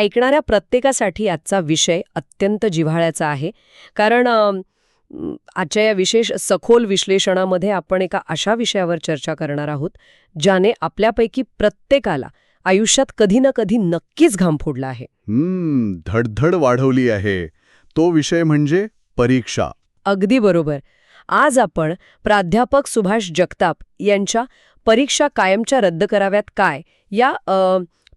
ऐकणाऱ्या प्रत्येकासाठी आजचा विषय अत्यंत जिव्हाळ्याचा आहे. कारण आजच्या या विशेष सखोल विश्लेषणामध्ये आपण एका अशा विषयावर चर्चा करणार आहोत, ज्याने आपल्यापैकी प्रत्येकाला आयुष्यात कधी ना कधी नक्कीच घाम फोडला आहे. धडधड वाढवली आहे. तो विषय म्हणजे परीक्षा. अगदी बरोबर. आज आपण प्राध्यापक सुभाष जगताप यांच्या परीक्षा कायमच्या रद्द कराव्यात काय या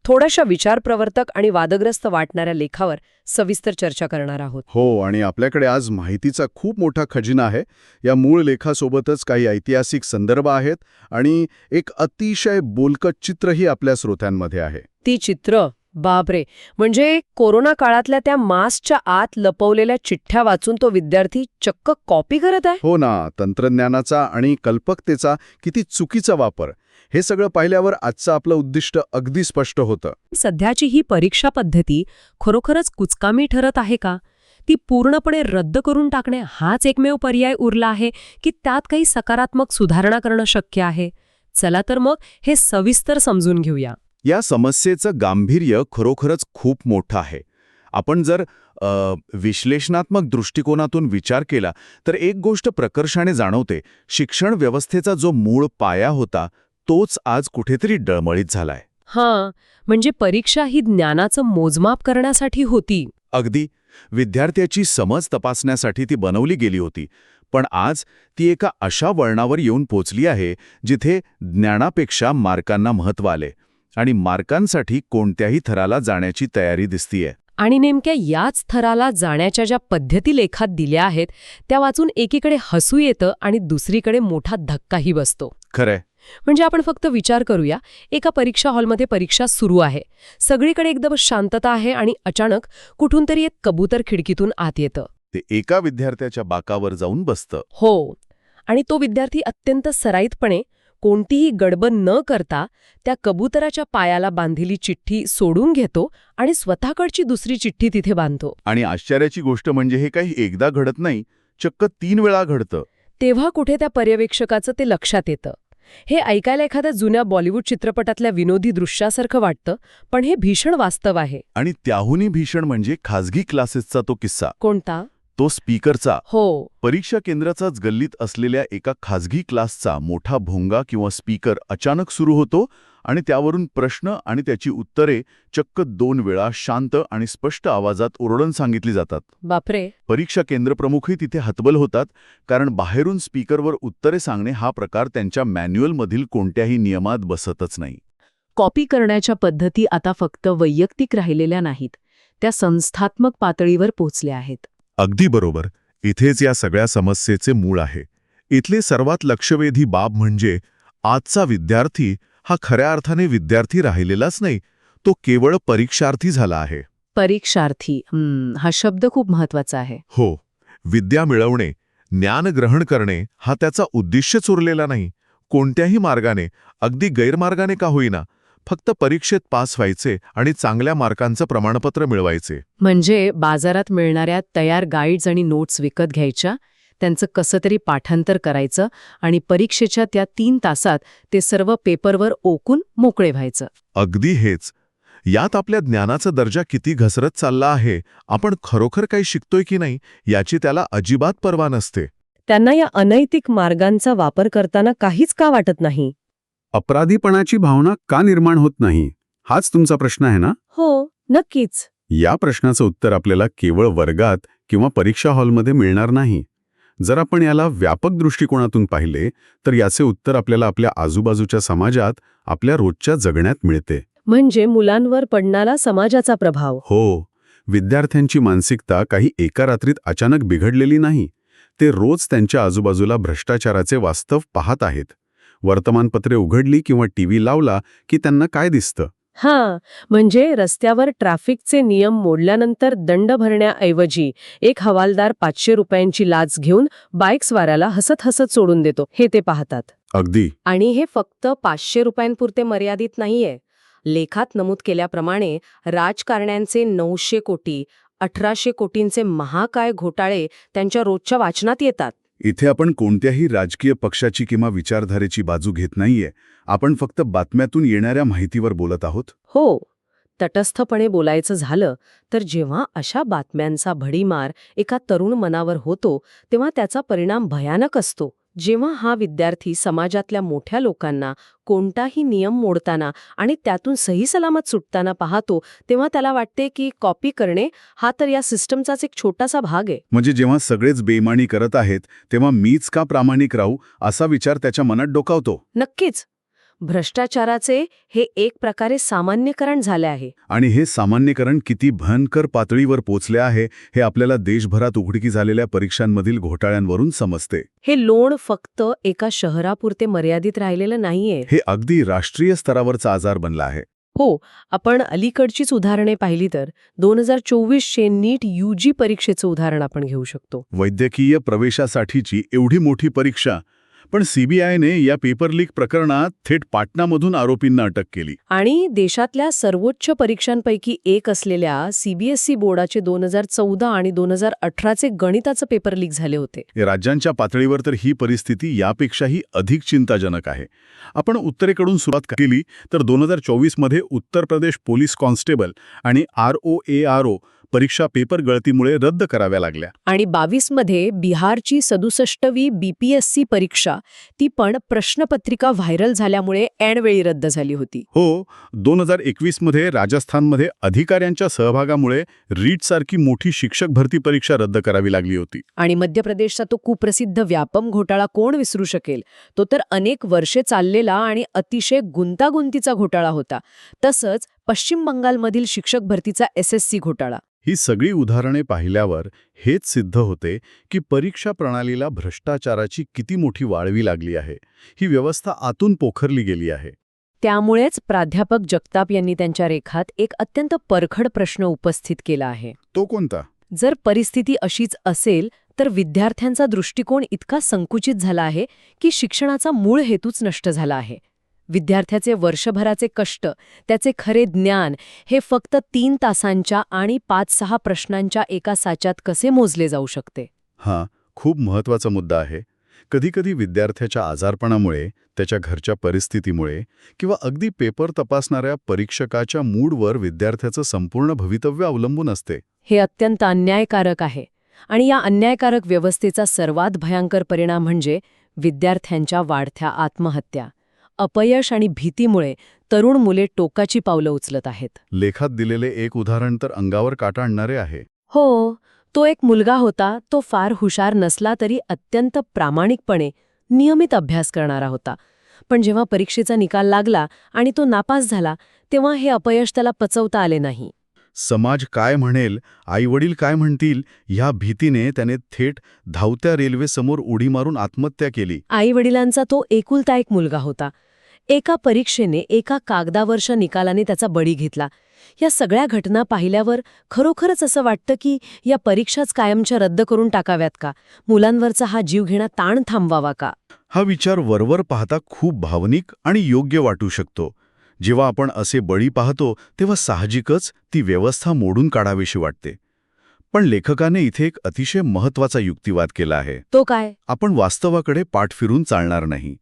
थोड्याशा विचारप्रवर्तक आणि वादग्रस्त वाटणाऱ्या लेखावर सविस्तर चर्चा करणार आहोत. हो, आणि आपल्याकडे आज माहितीचा खूप मोठा खजिना आहे. या मूळ लेखासोबतच काही ऐतिहासिक संदर्भ आहेत आणि एक अतिशय बोलकं चित्रही आपल्या श्रोत्यांमध्ये आहे. ती चित्र, बापरे, म्हणजे कोरोना काळातल्या त्या मास्कच्या आत लपवलेल्या चिठ्ठ्या वाचून तो विद्यार्थी चक्क कॉपी करत आहे. हो ना, तंत्रज्ञानाचा आणि कल्पकतेचा किती चुकीचा वापर. हे सगळं पाहिल्यावर आजचं आपलं उद्दिष्ट अगदी स्पष्ट होतं. सध्याची ही परीक्षा पद्धती खरोखरच कुचकामी ठरत आहे का? ती पूर्णपणे रद्द करून टाकणे हाच एकमेव पर्याय उरला आहे की त्यात काही सकारात्मक सुधारणा करणं शक्य आहे? चला तर मग हे सविस्तर समजून घेऊया. या समस्येचं गांभीर्य खरोखरच खूप मोठं आहे. आपण जर विश्लेषणात्मक दृष्टिकोनातून विचार केला तर एक गोष्ट प्रकर्षाने जाणवते. शिक्षण व्यवस्थेचा जो मूळ पाया होता तोच आज कुठेतरी डळमळीत झालाय. हां, म्हणजे परीक्षा ही ज्ञानाचं मोजमाप करण्यासाठी होती. अगदी. विद्यार्थ्याची समज तपासण्यासाठी ती बनवली गेली होती. पण आज ती एका अशा वळणावर येऊन पोचली आहे जिथे ज्ञानापेक्षा मार्कांना महत्त्व आले आणि मार्कांसाठी कोणत्याही थराला जाण्याची तयारी दिसतीये. आणि नेमक्या याच थराला जाण्याच्या ज्या पद्धती लेखात दिल्या आहेत त्या वाचून एकीकडे हसू येतं आणि दुसरीकडे मोठा धक्काही बसतो. खरंय. म्हणजे आपण फक्त विचार करूया, एका परीक्षा हॉलमध्ये परीक्षा सुरू आहे. सगळीकडे एकदम शांतता आहे आणि अचानक कुठून तरी एक कबूतर खिडकीतून आत येतं. ते एका विद्यार्थ्याच्या बाकावर जाऊन बसतं. हो, आणि तो विद्यार्थी अत्यंत सराईतपणे कोणतीही गडबड न करता त्या कबुतराच्या पायाला बांधलेली चिठ्ठी सोडून घेतो आणि स्वतःकडची दुसरी चिठ्ठी तिथे बांधतो. आणि आश्चर्याची गोष्ट म्हणजे हे काही एकदा घडत नाही, चक्क 3 वेळा घडतं. तेव्हा कुठे त्या पर्यवेक्षकाचं ते लक्षात येतं. हे ऐकायला एखाद्या जुन्या बॉलिवूड चित्रपटातल्या विनोदी दृश्यासारखं वाटतं, पण हे भीषण वास्तव आहे. आणि त्याहूनही भीषण म्हणजे खाजगी क्लासेसचा तो किस्सा. कोणता? तो स्पीकरचा. हो. परीक्षा केंद्राचाच गल्लीत असलेल्या एका खाजगी क्लासचा मोठा भोंगा किंवा स्पीकर अचानक सुरू होतो आणि त्यावरून प्रश्न आणि त्याची उत्तरे चक्क 2 वेळा शांत आणि स्पष्ट आवाजात ओरडून सांगितली जातात. बापरे. परीक्षा केंद्रप्रमुखही तिथे हतबल होतात, कारण बाहेरून स्पीकरवर उत्तरे सांगणे हा प्रकार त्यांच्या मॅन्युअलमधील कोणत्याही नियमात बसतच नाही. कॉपी करण्याच्या पद्धती आता फक्त वैयक्तिक राहिलेल्या नाहीत, त्या संस्थात्मक पातळीवर पोहोचल्या आहेत. अगदी बरोबर. इथेच या सगळ्या समस्येचे मूळ आहे. इथले सर्वात लक्षवेधी बाब म्हणजे आजचा विद्यार्थी हा खऱ्या अर्थाने विद्यार्थी राहिलेलाच नाही, तो केवळ परीक्षार्थी झाला आहे. परीक्षार्थी, हा शब्द खूप महत्वाचा आहे. हो. विद्या मिळवणे, ज्ञान ग्रहण करणे हा त्याचा उद्दिष्टच उरलेला नाही. कोणत्याही मार्गाने, अगदी गैरमार्गाने का होईना, फक्त परीक्षेत पास व्हायचे आणि चांगल्या मार्कांचं प्रमाणपत्र मिळवायचे. म्हणजे बाजारात मिळणाऱ्या तयार गाईड्स आणि नोट्स विकत घ्यायच्या, त्यांचं कसं तरी पाठांतर करायचं आणि परीक्षेच्या त्या 3 तासात ते सर्व पेपरवर ओकून मोकळे व्हायचं. अगदी हेच. यात आपल्या ज्ञानाचा दर्जा किती घसरत चालला आहे, आपण खरोखर काही शिकतोय की नाही याची त्याला अजिबात पर्वा नसते. त्यांना या अनैतिक मार्गांचा वापर करताना काहीच का वाटत नाही? अपराधीपणाची भावना का निर्माण होत नाही, हाच तुमचा प्रश्न आहे ना? हो, नक्कीच. या प्रश्नाचं उत्तर आपल्याला केवळ वर्गात किंवा परीक्षा हॉलमध्ये मिळणार नाही. जर आपण याला व्यापक दृष्टिकोनातून पाहिले तर याचे उत्तर आपल्याला आपल्या आजूबाजूच्या समाजात, आपल्या रोजच्या जगण्यात मिळते. म्हणजे मुलांवर पडणारा समाजाचा प्रभाव. हो. विद्यार्थ्यांची मानसिकता काही एका रात्रीत अचानक बिघडलेली नाही. ते रोज त्यांच्या आजूबाजूला भ्रष्टाचाराचे वास्तव पाहत आहेत. वर्तमानपत्रे उघडली किंवा टीव्ही लावला की त्यांना काय दिसतं? हां, म्हणजे रस्त्यावर ट्रॅफिकचे नियम मोडल्यानंतर दंड भरण्याऐवजी एक हवालदार 500 रुपयांची लाच घेऊन बाईक्सवाल्याला हसत हसत सोडून देतो, हे ते पाहतात. अगदी. आणि हे फक्त 500 रुपयांपुरते मर्यादित नाहीये. लेखात नमूद केल्याप्रमाणे राजकारण्यांचे 900 कोटी, 1800 कोटींचे महाकाय घोटाळे त्यांच्या रोजच्या वाचनात येतात. इथे आपण कोणत्याही राजकीय पक्षाची किंवा विचारधारेची बाजू घेत नाहीये. आपण फक्त बातम्यातून येणाऱ्या माहितीवर बोलत आहोत. हो, तटस्थपणे बोलायचं झालं तर जेव्हा अशा बातम्यांचा भडीमार एका तरुण मनावर होतो तेव्हा त्याचा परिणाम भयानक असतो. जेव्हा हा विद्यार्थी समाजातल्या मोठ्या लोकांना कोणताही नियम मोडताना आणि त्यातून सही सलामत सुटताना पाहतो तेव्हा त्याला वाटते की कॉपी करणे हा तर या सिस्टमचाच एक छोटासा भाग आहे. म्हणजे जेव्हा सगळेच बेईमानी करत आहेत तेव्हा मीच का प्रामाणिक राहू असा विचार त्याच्या मनात डोकावतो. नक्कीच. भ्रष्टाचाराचे हे एक प्रकारे सामान्यकरण झाले आहे. आणि हे सामान्यकरण किती भयंकर पातळीवर पोचले आहे हे आपल्याला देशभरात उघडकी झालेल्या परीक्षांमधील घोटाळ्यांवरून समजते. हे लोण फक्त एका शहरापुरते मर्यादित राहिलेलं नाहीये. हे अगदी राष्ट्रीय स्तरावरचा आजार बनला आहे. हो, आपण अलीकडचीच उदाहरणे पाहिली तर 2024चे नीट UG परीक्षेचं उदाहरण आपण घेऊ शकतो. वैद्यकीय प्रवेशासाठीची एवढी मोठी परीक्षा, पण CBIने या पेपर लीक प्रकरणात थेट पाटणामधून आरोपींना अटक केली. आणि देशातल्या सर्वोच्च परीक्षांपैकी एक असलेल्या CBSE बोर्डाचे 2014 आणि 2018चे गणिताचं पेपर लीक झाले होते. या राज्यांच्या पातळीवर तर ही परिस्थिती यापेक्षाही अधिक चिंताजनक आहे. आपण उत्तरेकडून सुरुवात केली तर 2024 मध्ये उत्तर प्रदेश पोलीस कॉन्स्टेबल आणि ROARO परीक्षा पेपर गळतीमुळे रद्द कराव्या लागल्या. आणि 22 मध्ये बिहारची 67वी BPSC परीक्षा ती पण प्रश्नपत्रिका व्हायरल झाल्यामुळे ऐनवेळी रद्द झाली होती. हो, 2021 मध्ये राजस्थानमध्ये अधिकाऱ्यांच्या सहभागामुळे रीटसारखी मोठी शिक्षक भरती परीक्षा रद्द करावी लागली होती. आणि मध्य प्रदेशचा तो कुप्रसिद्ध व्यापम घोटाळा कोण विसरू शकेल. तो तर अनेक वर्षे चाललेला आणि अतिशय गुंतागुंतीचा घोटाळा होता. तसंच पश्चिम बंगालमधील शिक्षक भरतीचा SSC घोटाळा. ही सगळी उदाहरणे पाहिल्यावर हेच सिद्ध होते की परीक्षा प्रणालीला भ्रष्टाचाराची किती मोठी वाळवी लागली आहे. ही व्यवस्था आतून पोखरली गेली आहे. त्यामुळेच प्राध्यापक जगताप यांनी त्यांच्या रेखात एक अत्यंत परखड प्रश्न उपस्थित केला आहे. तो कोणता? जर परिस्थिती अशीच असेल तर विद्यार्थ्यांचा दृष्टिकोन इतका संकुचित झाला आहे की शिक्षणाचा मूळ हेतूच नष्ट झाला आहे. विद्यार्थ्याचे वर्षभराचे कष्ट, त्याचे खरे ज्ञान हे फक्त 3 तासांच्या आणि 5-6 प्रश्नांच्या एका साच्यात कसे मोजले जाऊ शकते? हा खूप महत्वाचा मुद्दा आहे. कधीकधी विद्यार्थ्याच्या आजारपणामुळे, त्याच्या घरच्या परिस्थितीमुळे किंवा अगदी पेपर तपासणाऱ्या परीक्षकाच्या मूडवर विद्यार्थ्याचं संपूर्ण भवितव्य अवलंबून असते. हे अत्यंत अन्यायकारक आहे. आणि या अन्यायकारक व्यवस्थेचा सर्वात भयंकर परिणाम म्हणजे विद्यार्थ्यांच्या वाढत्या आत्महत्या. अपयश आणि भीतीमुळे तरुण मुले टोकाची पावलं उचलत आहेत. लेखात दिलेले एक उदाहरण तर अंगावर काटा आणणारे आहे. हो, तो एक मुलगा होता. तो फार हुशार नसला तरी अत्यंत प्रामाणिकपणे नियमित अभ्यास करणारा होता. पण जेव्हा परीक्षेचा निकाल लागला आणि तो नापास झाला तेव्हा हे अपयश त्याला पचवता आले नाही. समाज काय म्हणेल, आईवडील काय म्हणतील ह्या भीतीने त्याने थेट धावत्या रेल्वेसमोर उडी मारून आत्महत्या केली. आईवडिलांचा तो एकुलता एक मुलगा होता. एका परीक्षेने, एका कागदावरच्या निकालाने त्याचा बळी घेतला. या सगळ्या घटना पाहिल्यावर खरोखरच असं वाटतं की या परीक्षाच कायमच्या रद्द करून टाकाव्यात का? मुलांवरचा हा जीवघेणा ताण थांबवावा का? हा विचार वरवर पाहता खूप भावनिक आणि योग्य वाटू शकतो. जेव्हा आपण असे बळी पाहतो तेव्हा साहजिकच ती व्यवस्था मोडून काढावीशी वाटते. पण लेखकाने इथे एक अतिशय महत्वाचा युक्तिवाद केला आहे. तो काय? आपण वास्तवाकडे पाठ फिरून चालणार नाही.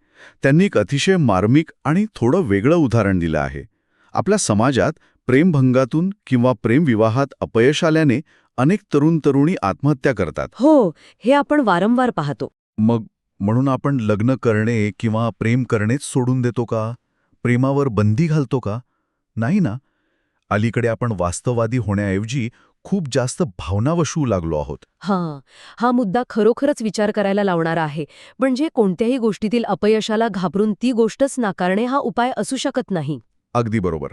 त्यांनी एक अतिशय मार्मिक आणि थोडं वेगळं उदाहरण दिलं आहे. आपल्या समाजात प्रेमभंगातून किंवा प्रेमविवाहात अपयश आल्याने अनेक तरुण-तरुणी आत्महत्या करतात. हो, हे आपण वारंवार पाहतो. मग म्हणून आपण लग्न करणे किंवा प्रेम करणेच सोडून देतो का? प्रेमावर बंदी घालतो का? नाही ना. अलीकडे आपण वास्तववादी होण्याऐवजी खूप जास्त भावनावशू लागलो आहोत. हा मुद्दा खरोखरच विचार करायला लावणारा आहे. म्हणजे कोणत्याही गोष्टीतील अपयशाला घाबरून ती गोष्टच नाकारणे हा उपाय असू शकत नाही. अगदी बरोबर.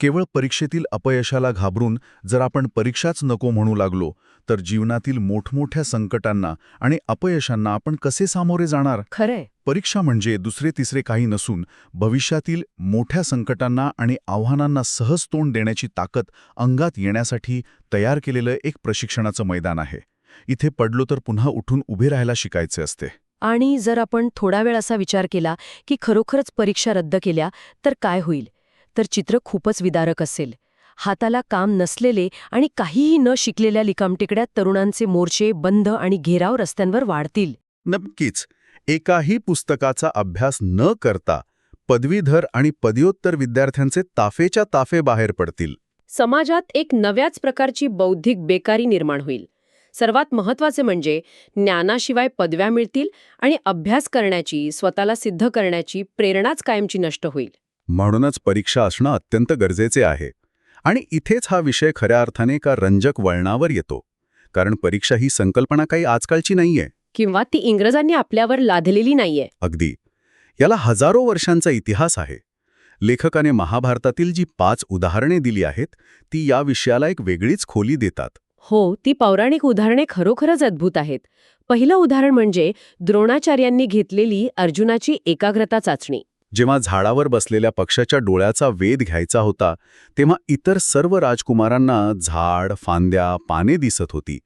केवळ परीक्षेतील अपयशाला घाबरून जर आपण परीक्षाच नको म्हणू लागलो तर जीवनातील मोठमोठ्या संकटांना आणि अपयशांना आपण कसे सामोरे जाणार? खरंय. परीक्षा म्हणजे दुसरे तिसरे काही नसून भविष्यातील मोठ्या संकटांना आणि आव्हानांना सहज तोंड देण्याची ताकद अंगात येण्यासाठी तयार केलेलं एक प्रशिक्षणाचं मैदान आहे. इथे पडलो तर पुन्हा उठून उभे राहायला शिकायचे असते. आणि जर आपण थोडा वेळ असा विचार केला की खरोखरच परीक्षा रद्द केल्या तर काय होईल, तर चित्र खूपच विदारक असेल. हाताला काम नसलेले आणि काहीही न शिकलेल्या लिकामटिकड्या तरुणांचे मोर्चे, बंद आणि घेराव रस्त्यांवर वाढतील. नक्कीच. एकाही पुस्तकाचा अभ्यास न करता पदवीधर आणि पदव्युत्तर विद्यार्थ्यांचे ताफेच्या ताफे बाहेर पडतील. समाजात एक नव्याच प्रकारची बौद्धिक बेकारी निर्माण होईल. सर्वात महत्त्वाचे म्हणजे ज्ञानाशिवाय पदव्या मिळतील आणि अभ्यास करण्याची, स्वतःला सिद्ध करण्याची प्रेरणाच कायमची नष्ट होईल. म्हणूनच परीक्षा असणं अत्यंत गरजेचे आहे. आणि इथेच हा विषय खऱ्या अर्थाने एका रंजक वळणावर येतो. कारण परीक्षा ही संकल्पना काही आजकालची नाहीये. किंवा ती इंग्रजांनी आपल्यावर लादलेली नाहीये. अगदी. याला हजारो वर्षांचा इतिहास आहे. लेखकाने महाभारतातील जी 5 उदाहरणे दिली आहेत, ती या विषयाला एक वेगळीच खोली देतात. हो, ती पौराणिक उदाहरणे खरोखरच अद्भुत आहेत. पहिलं उदाहरण म्हणजे द्रोणाचार्यांनी घेतलेली अर्जुनाची एकाग्रता चाचणी. जेव्हा झाडावर बसलेल्या पक्षाच्या डोळ्याचा वेध घ्यायचा होता, तेव्हा इतर सर्व राजकुमारांना झाड, फांद्या, पाने दिसत होती.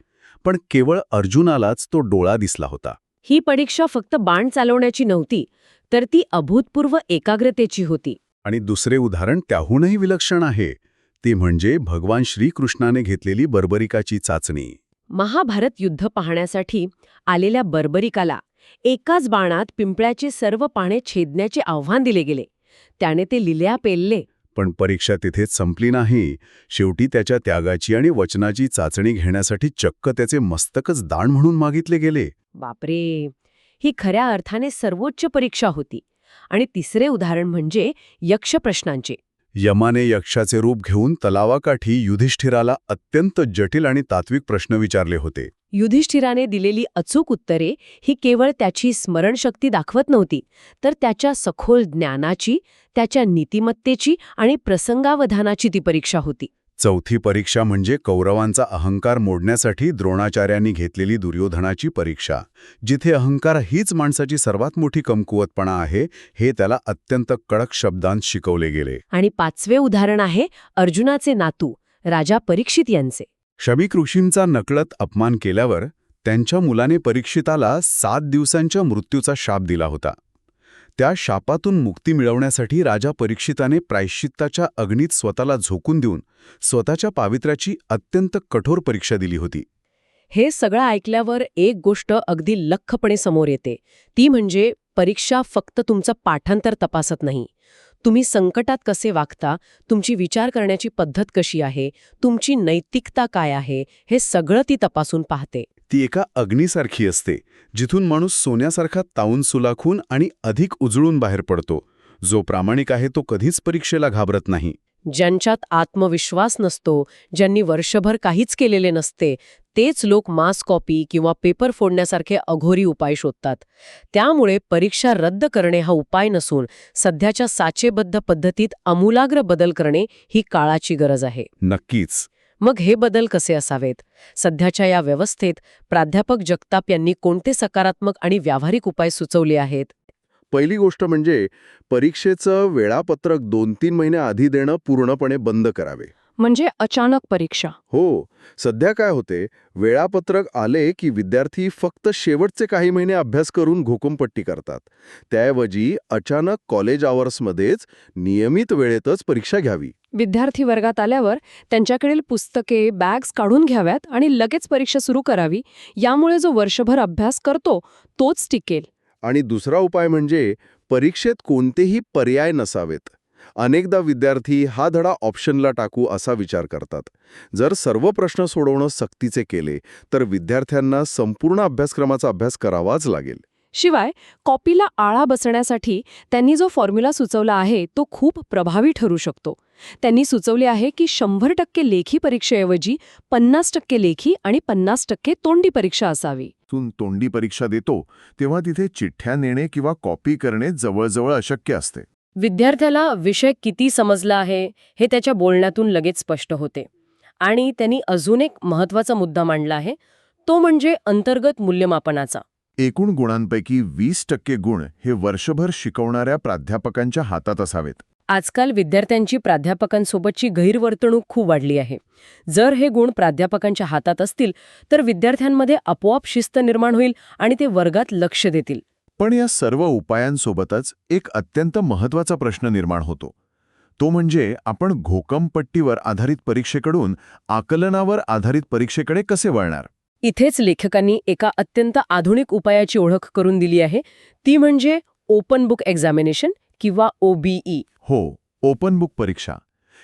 पण केवळ अर्जुनालाच तो डोळा दिसला होता. ही परीक्षा फक्त बाण चालवण्याची नव्हती, तर ती अभूतपूर्व एकाग्रतेची होती. आणि दुसरे उदाहरण त्याहूनही विलक्षण आहे. ते म्हणजे भगवान श्रीकृष्णाने घेतलेली बर्बरिकाची चाचणी. महाभारत युद्ध पाहण्यासाठी आलेल्या बर्बरिकाला एकाच बाणात पिंपळाची सर्व पाने छेदण्याचे आव्हान दिले गेले. त्याने ते लिल्या पेलले. पण परीक्षा तिथेच संपली नाही. शेवटी त्याच्या त्यागाची आणि वचनाची चाचणी घेण्यासाठी चक्क त्याचे मस्तकच दान म्हणून मागितले गेले. बापरे, ही खऱ्या अर्थाने सर्वोच्च परीक्षा होती. आणि तिसरे उदाहरण म्हणजे यक्ष प्रश्नांचे. यमाने यक्षाचे रूप घेऊन तलावाकाठी युधिष्ठिराला अत्यंत जटिल आणि तात्विक प्रश्न विचारले होते. युधिष्ठिराने दिलेली अचूक उत्तरे ही केवळ त्याची स्मरणशक्ती दाखवत नव्हती, तर त्याच्या सखोल ज्ञानाची, त्याच्या नीतिमत्तेची आणि प्रसंगावधानाची ती परीक्षा होती. चौथी परीक्षा म्हणजे कौरवांचा अहंकार मोडण्यासाठी द्रोणाचार्यांनी घेतलेली दुर्योधनाची परीक्षा. जिथे अहंकार हीच माणसाची सर्वात मोठी कमकुवतपणा आहे, हे त्याला अत्यंत कडक शब्दांत शिकवले गेले. आणि पाचवे उदाहरण आहे अर्जुनाचे नातू राजा परीक्षित यांचे. शबीक ऋषींचा नकळत अपमान केल्यावर त्यांच्या मुलाने परीक्षिताला 7 दिवसांच्या मृत्यूचा शाप दिला होता. त्या शापातून मुक्ती मिळवण्यासाठी राजा परीक्षिताने प्रायश्चित्ताच्या अग्नीत स्वतःला झोकून देऊन स्वतःच्या पावित्र्याची अत्यंत कठोर परीक्षा दिली होती. हे सगळं ऐकल्यावर एक गोष्ट अगदी लख्खपणे समोर येते. ती म्हणजे परीक्षा फक्त तुमचं पाठांतर तपासत नाही. तुम्ही संकटात कसे वागता, तुमची विचार करण्याची पद्धत कशी आहे, तुमची नैतिकता काय आहे, हे सगळं ती तपासून पाहते. ती एका अग्नीसारखी असते, जिथून माणूस सोन्यासारखा तावून सुलाखून आणि अधिक उजळून बाहेर पडतो. जो प्रामाणिक आहे तो कधीच परीक्षेला घाबरत नाही. ज्यांच्यात आत्मविश्वास नसतो, ज्यांनी वर्षभर काहीच केलेले नसते, तेच लोक मास कॉपी किंवा पेपर फोडण्यासारखे अघोरी उपाय शोधतात. त्यामुळे परीक्षा रद्द करणे हा उपाय नसून सध्याच्या साचेबद्ध पद्धतीत आमूलाग्र बदल करणे ही काळाची गरज आहे. नक्कीच. मग हे बदल कसे असावेत? सध्याच्या या व्यवस्थेत प्राध्यापक जगताप यांनी कोणते सकारात्मक आणि व्यावहारिक उपाय सुचवले आहेत? पहिली गोष्ट म्हणजे परीक्षेचं वेळापत्रक 2-3 महिने आधी देणं पूर्णपणे बंद करावे. म्हणजे अचानक परीक्षा? हो, सध्या काय होते, वेळापत्रक आले की विद्यार्थी फक्त शेवटचे काही महिने अभ्यास करून घोकमपट्टी करतात. त्याऐवजी अचानक कॉलेज आवर्समध्येच नियमित वेळेतच परीक्षा घ्यावी. विद्यार्थी वर्गात आल्यावर त्यांच्याकडील पुस्तके, बॅग्स काढून घ्याव्यात आणि लगेच परीक्षा सुरू करावी. यामुळे जो वर्षभर अभ्यास करतो तोच टिकेल. आणि दुसरा उपाय म्हणजे परीक्षेत कोणतेही पर्याय नसावेत. अनेकदा विद्यार्थी हा धडा ऑप्शनला टाकू असा विचार करतात. जर सर्व प्रश्न सोडवणं सक्तीचे केले तर विद्यार्थ्यांना संपूर्ण अभ्यासक्रमाचा अभ्यास करावाच लागेल. शिवाय कॉपीला आळा बसण्यासाठी त्यांनी जो फॉर्म्युला सुचवला आहे तो खूप प्रभावी ठरू शकतो. त्यांनी सुचवले आहे की 100% लेखी परीक्षेऐवजी 50% लेखी आणि 50% तोंडी परीक्षा असावी. तोंडी परीक्षा देतो तेव्हा तिथे चिठ्ठ्या नेणे किंवा कॉपी करणे जवळजवळ अशक्य असते. विद्यार्थ्याला विषय किती समजला आहे हे त्याच्या बोलण्यातून लगेच स्पष्ट होते. आणि त्यांनी अजून एक महत्त्वाचा मुद्दा मांडला आहे, तो म्हणजे अंतर्गत मूल्यमापनाचा. एकूण गुणांपैकी 20% गुण हे वर्षभर शिकवणाऱ्या प्राध्यापकांच्या हातात असावेत. आजकाल विद्यार्थ्यांची प्राध्यापकांसोबतची गैरवर्तणूक खूप वाढली आहे. जर हे गुण प्राध्यापकांच्या हातात असतील तर विद्यार्थ्यांमध्ये आपोआप शिस्त निर्माण होईल आणि ते वर्गात लक्ष देतील. पण या सर्व उपायांसोबतच एक अत्यंत महत्त्वाचा प्रश्न निर्माण होतो. तो म्हणजे आपण घोकमपट्टीवर आधारित परीक्षेकडून आकलनावर आधारित परीक्षेकडे कसे वळणार? इथेच लेखकांनी एका अत्यंत आधुनिक उपायाची ओळख करून दिली आहे. ती म्हणजे ओपन बुक एक्झामिनेशन किंवा OBE. हो, ओपन बुक परीक्षा.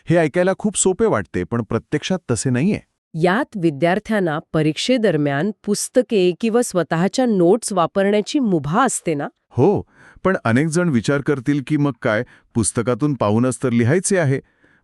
हे ऐकायला खूप सोपे वाटते, पण प्रत्यक्षात तसे नाहीये. यात विद्यार्थ्यांना परीक्षेदरम्यान पुस्तके किंवा स्वतःच्या नोट्स वापरण्याची मुभा असते ना? हो, पण अनेक जण विचार करतील की मग काय, पुस्तकातून पाहूनच तर लिहायचे आहे.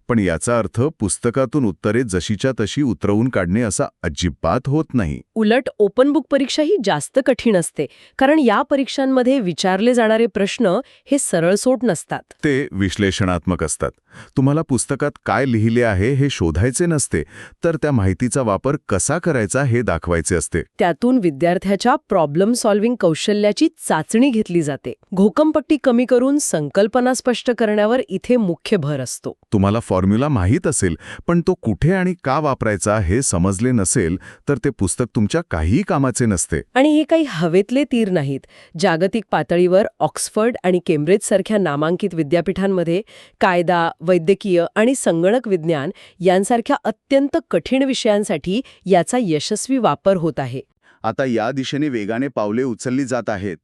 पण याचा अर्थ पुस्तकातून उत्तरे जशीच्या तशी उतरवून काढणे असा अजिबात होत नाही. उलट ओपन बुक परीक्षा ही जास्त कठीण असते, कारण या परीक्षांमध्ये विचारले जाणारे प्रश्न हे सरळसोट नसतात. ते विश्लेषणात्मक असतात. तुम्हाला पुस्तकात काय लिहिले आहे हे शोधायचे नसते, तर त्या माहितीचा वापर कसा करायचा हे दाखवायचे असते. त्यातून विद्यार्थ्याच्या प्रॉब्लेम सॉल्व्हिंग कौशल्याची चाचणी घेतली जाते. घोकमपट्टी कमी करून संकल्पना स्पष्ट करण्यावर इथे मुख्य भर असतो. तुम्हाला फॉर्म्युला माहीत असेल, पण तो कुठे आणि का वापरायचा हे समजले नसेल, तर ते पुस्तक तुमच्या काहीही कामाचे नसते. आणि हे काही हवेतले तीर नाहीत. जागतिक पातळीवर ऑक्सफर्ड आणि केम्ब्रिज सारख्या नामांकित विद्यापीठांमध्ये कायदा, वैद्यकीय आणि संगणक विज्ञान यांसारख्या अत्यंत कठीण विषयांसाठी याचा यशस्वी वापर होत आहे. आता या दिशेने वेगाने पावले उचलली जात आहेत.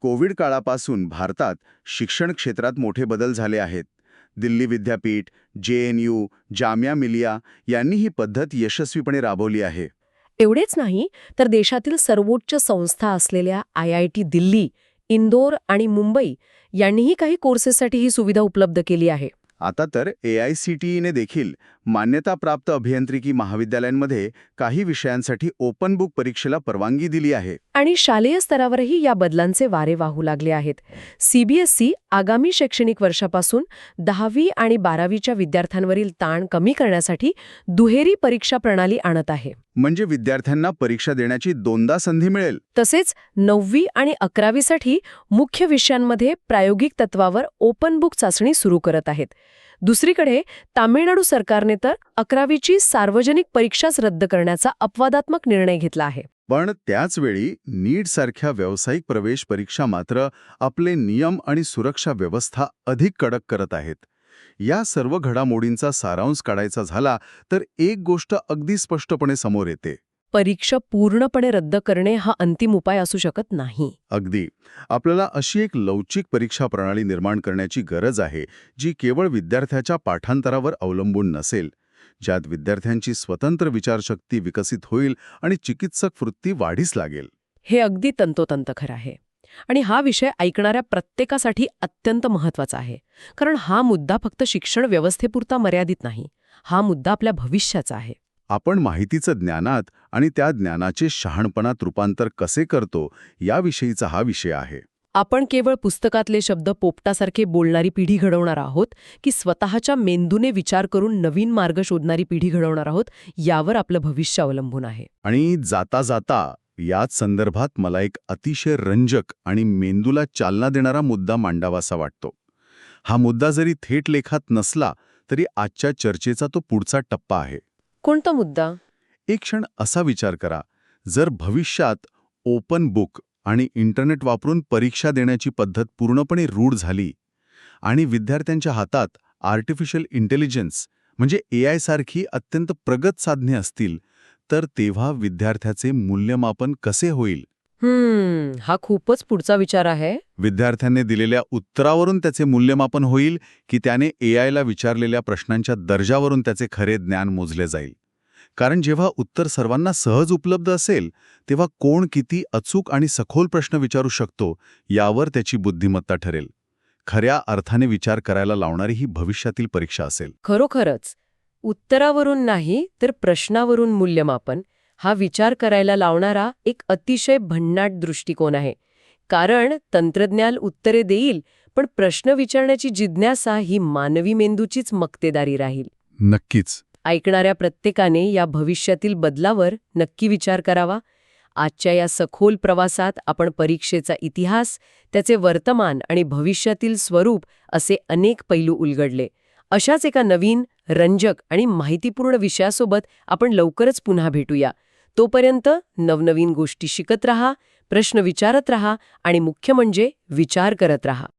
कोविड काळापासून भारतात शिक्षण क्षेत्रात मोठे बदल झाले आहेत. दिल्ली विद्यापीठ, JNU, जामिया मिलिया यांनी ही पद्धत यशस्वीपणे राबवली आहे. एवढेच नाही तर देशातील सर्वोच्च संस्था असलेल्या IIT दिल्ली, इंदोर आणि मुंबई यांनीही काही कोर्सेससाठी ही सुविधा उपलब्ध केली आहे. आता तर AICTE देखील मान्यताप्राप्त अभियांत्रिकी महाविद्यालयांमध्ये काही विषयांसाठी ओपन बुक परीक्षेला परवानगी दिली आहे. आणि शालेय स्तरावरही या बदलांचे वारे वाहू लागले आहेत. CBSE आगामी शैक्षणिक वर्षापासून 10वी आणि 12वीच्या विद्यार्थ्यांवरील ताण कमी करण्यासाठी दुहेरी परीक्षा प्रणाली आणत आहे. म्हणजे विद्यार्थ्यांना परीक्षा देण्याची दोनदा संधी मिळेल. तसेच 9वी आणि 11वीसाठी मुख्य विषयांमध्ये प्रायोगिक तत्वावर ओपन बुक चाचणी सुरू करत आहेत. दुसरीकडे तामिळनाडू सरकारने तर 11वीची सार्वजनिक परीक्षाच रद्द करण्याचा अपवादात्मक निर्णय घेतला आहे. पण त्याचवेळी नीटसारख्या व्यावसायिक प्रवेश परीक्षा मात्र आपले नियम आणि सुरक्षा व्यवस्था अधिक कडक करत आहेत. या सर्व घडामोडींचा सारांश काढायचा झाला तर एक गोष्ट अगदी स्पष्टपणे समोर येते. परीक्षा पूर्णपणे रद्द करणे हा अंतिम उपाय असू शकत नाही. अगदी. आपल्याला अशी एक लवचिक परीक्षा प्रणाली निर्माण करण्याची गरज आहे, जी केवळ विद्यार्थ्याच्या पाठांतरावर अवलंबून नसेल, ज्यात विद्यार्थ्यांची स्वतंत्र विचारशक्ती विकसित होईल आणि चिकित्सक वृत्ती वाढीस लागेल. हे अगदी तंतोतंत खरं आहे. आणि हा विषय ऐकणाऱ्या प्रत्येकासाठी अत्यंत महत्त्वाचा आहे. कारण हा मुद्दा फक्त शिक्षण व्यवस्थेपुरता मर्यादित नाही. हा मुद्दा आपल्या भविष्याचा आहे. आपण माहितीचं ज्ञानात आणि त्या ज्ञानाचे शहाणपणात रूपांतर कसे करतो याविषयीचा हा विषय आहे. आपण केवळ पुस्तकातले शब्द पोपटासारखे बोलणारी पिढी घडवणार आहोत की स्वतःच्या मेंदूने विचार करून नवीन मार्ग शोधणारी पिढी घडवणार आहोत, यावर आपलं भविष्य अवलंबून आहे. आणि जाता जाता याच संदर्भात मला एक अतिशय रंजक आणि मेंदूला चालना देणारा मुद्दा मांडावासा वाटतो. हा मुद्दा जरी थेट लेखात नसला तरी आजच्या चर्चेचा तो पुढचा टप्पा आहे. कोणता मुद्दा? एक क्षण असा विचार करा, जर भविष्यात ओपन बुक आणि इंटरनेट वापरून परीक्षा देण्याची पद्धत पूर्णपणे रूढ झाली आणि विद्यार्थ्यांच्या हातात आर्टिफिशियल इंटेलिजन्स म्हणजे AI सारखी अत्यंत प्रगत साधने असतील, तर तेव्हा विद्यार्थ्याचे मूल्यमापन कसे होईल? हा खूपच पुढचा विचार आहे. विद्यार्थ्यांनी दिलेल्या उत्तरावरून त्याचे मूल्यमापन होईल की त्याने AIला विचारलेल्या प्रश्नांच्या दर्जावरून त्याचे खरे ज्ञान मोजले जाईल? कारण जेव्हा उत्तर सर्वांना सहज उपलब्ध असेल, तेव्हा कोण किती अचूक आणि सखोल प्रश्न विचारू शकतो यावर त्याची बुद्धिमत्ता ठरेल. खऱ्या अर्थाने विचार करायला लावणारी ही भविष्यातील परीक्षा असेल. खरोखरच उत्तरावरून नाही तर प्रश्नावरून मूल्यमापन हा विचार करायला लावणारा एक अतिशय भन्नाट दृष्टिकोन आहे. कारण तंत्रज्ञान उत्तरे देईल, पण प्रश्न विचारण्याची जिज्ञासा ही मानवी मेंदूचीच मक्तेदारी राहील. नक्कीच. ऐकणाऱ्या प्रत्येकाने या भविष्यातील बदलावर नक्की विचार करावा. आजच्या या सखोल प्रवासात आपण परीक्षेचा इतिहास, त्याचे वर्तमान आणि भविष्यातील स्वरूप असे अनेक पैलू उलगडले. अशाच एका नवीन, रंजक आणि माहितीपूर्ण विषयासोबत आपण लवकरच पुन्हा भेटूया. तोपर्यंत नवनवीन गोष्टी शिकत रहा, प्रश्न विचारत रहा आणि मुख्य म्हणजे विचार करत रहा.